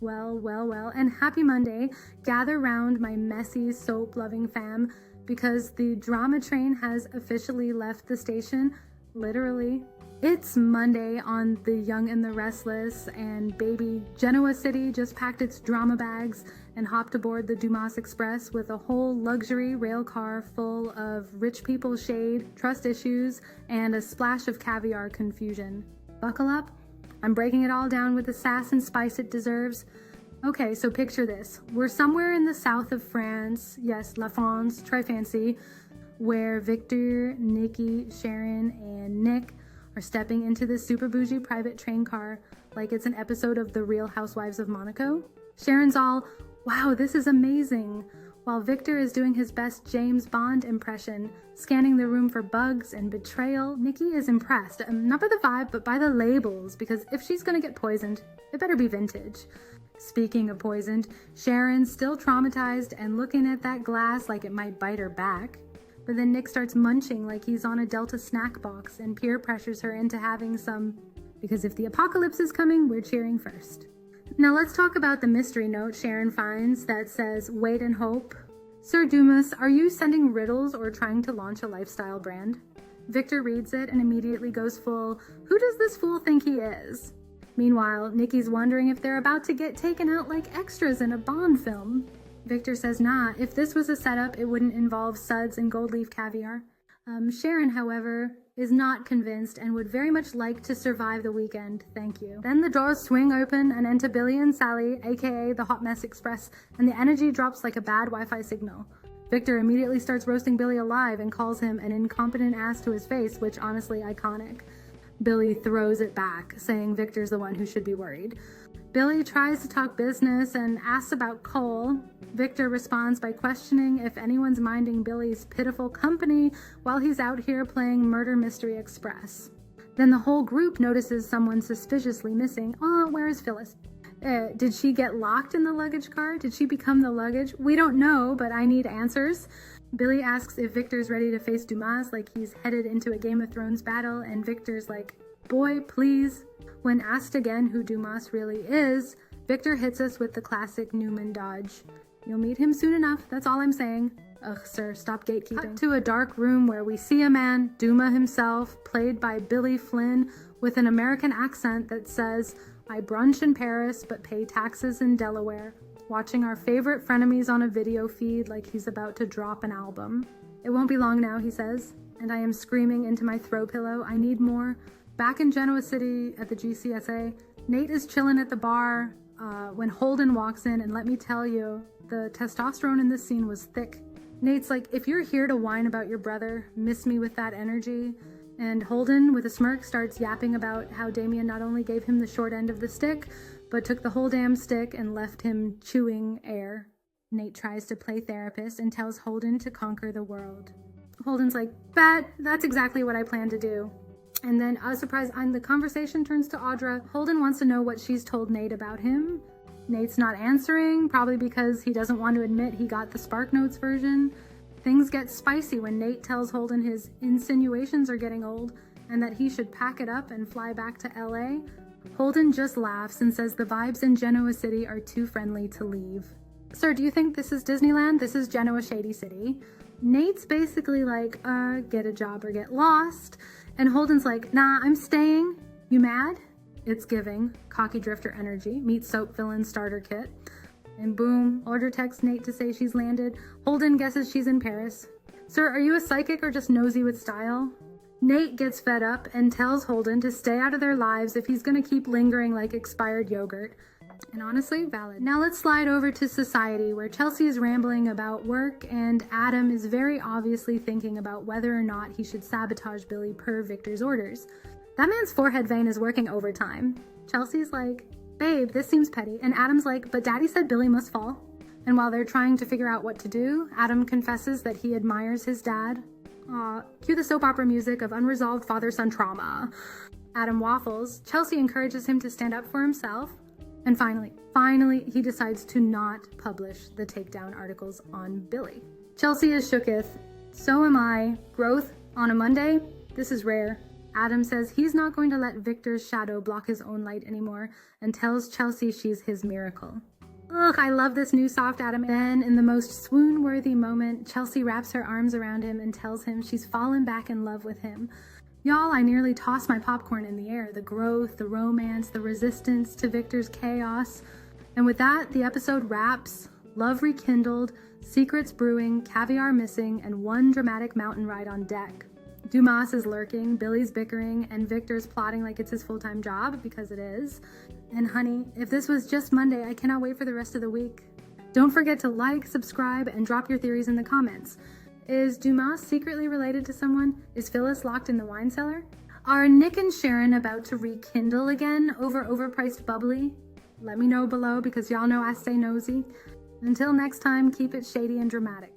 Well, and happy Monday. Gather round, my messy, soap-loving fam, because the drama train has officially left the station, literally. It's Monday on The Young and the Restless, and baby Genoa City just packed its drama bags and hopped aboard the Dumas Express with a whole luxury rail car full of rich people shade, trust issues, and a splash of caviar confusion. Buckle up. I'm breaking it all down with the sass and spice it deserves. Okay, so picture this. We're somewhere in the south of France, yes, La France, try fancy, where Victor, Nikki, Sharon, and Nick are stepping into this super bougie private train car like it's an episode of The Real Housewives of Monaco. Sharon's all, wow, this is amazing, while Victor is doing his best James Bond impression, scanning the room for bugs and betrayal. Nikki is impressed, not by the vibe, but by the labels, because if she's gonna get poisoned, it better be vintage. Speaking of poisoned, Sharon's still traumatized and looking at that glass like it might bite her back. But then Nick starts munching like he's on a Delta snack box and peer pressures her into having some, because if the apocalypse is coming, we're cheering first. Now let's talk about the mystery note Sharon finds that says, wait and hope. Sir Dumas, are you sending riddles or trying to launch a lifestyle brand? Victor reads it and immediately goes full, who does this fool think he is? Meanwhile, Nikki's wondering if they're about to get taken out like extras in a Bond film. Victor says, nah, if this was a setup, it wouldn't involve suds and gold leaf caviar. Sharon, however, is not convinced and would very much like to survive the weekend, thank you. Then the doors swing open and enter Billy and Sally, aka the Hot Mess Express, and the energy drops like a bad Wi-Fi signal. Victor immediately starts roasting Billy alive and calls him an incompetent ass to his face, which honestly iconic. Billy throws it back, saying Victor's the one who should be worried. Billy tries to talk business and asks about Cole. Victor responds by questioning if anyone's minding Billy's pitiful company while he's out here playing Murder Mystery Express. Then the whole group notices someone suspiciously missing. Oh, where is Phyllis? Did she get locked in the luggage car? Did she become the luggage? We don't know, but I need answers. Billy asks if Victor's ready to face Dumas like he's headed into a Game of Thrones battle, and Victor's like, boy, please. When asked again who Dumas really is, Victor hits us with the classic Newman dodge. You'll meet him soon enough, that's all I'm saying. Ugh, sir, stop gatekeeping. Cut to a dark room where we see a man, Duma himself, played by Billy Flynn, with an American accent that says, I brunch in Paris but pay taxes in Delaware, watching our favorite frenemies on a video feed like he's about to drop an album. It won't be long now, he says, and I am screaming into my throw pillow, I need more. Back in Genoa City at the GCSA, Nate is chilling at the bar when Holden walks in, and let me tell you, the testosterone in this scene was thick. Nate's like, if you're here to whine about your brother, miss me with that energy. And Holden, with a smirk, starts yapping about how Damien not only gave him the short end of the stick, but took the whole damn stick and left him chewing air. Nate tries to play therapist and tells Holden to conquer the world. Holden's like, bet, that's exactly what I plan to do. And then, surprise, the conversation turns to Audra. Holden wants to know what she's told Nate about him. Nate's not answering, probably because he doesn't want to admit he got the Spark Notes version. Things get spicy when Nate tells Holden his insinuations are getting old and that he should pack it up and fly back to LA. Holden just laughs and says the vibes in Genoa City are too friendly to leave. Sir, do you think this is Disneyland? This is Genoa Shady City. Nate's basically like, get a job or get lost. And Holden's like, nah, I'm staying. You mad? It's giving. Cocky drifter energy. Meet soap villain starter kit. And boom, Audra texts Nate to say she's landed. Holden guesses she's in Paris. Sir, are you a psychic or just nosy with style? Nate gets fed up and tells Holden to stay out of their lives if he's gonna keep lingering like expired yogurt. And honestly, valid. Now let's slide over to society, where Chelsea is rambling about work and Adam is very obviously thinking about whether or not he should sabotage Billy per Victor's orders. That man's forehead vein is working overtime. Chelsea's like, babe, this seems petty. And Adam's like, but daddy said Billy must fall. And while they're trying to figure out what to do, Adam confesses that he admires his dad. Cue the soap opera music of unresolved father-son trauma. Adam waffles. Chelsea encourages him to stand up for himself. And finally, he decides to not publish the takedown articles on Billy. Chelsea is shooketh. So am I. Growth on a Monday? This is rare. Adam says he's not going to let Victor's shadow block his own light anymore and tells Chelsea she's his miracle. Ugh, I love this new soft Adam. Then, in the most swoon-worthy moment, Chelsea wraps her arms around him and tells him she's fallen back in love with him. Y'all, I nearly tossed my popcorn in the air. The growth, the romance, the resistance to Victor's chaos. And with that, the episode wraps. Love rekindled, secrets brewing, caviar missing, and one dramatic mountain ride on deck. Dumas is lurking, Billy's bickering, and Victor's plotting like it's his full-time job, because it is. And honey, if this was just Monday, I cannot wait for the rest of the week. Don't forget to like, subscribe, and drop your theories in the comments. Is Dumas secretly related to someone? Is Phyllis locked in the wine cellar? Are Nick and Sharon about to rekindle again over overpriced bubbly? Let me know below because y'all know I stay nosy. Until next time, keep it shady and dramatic.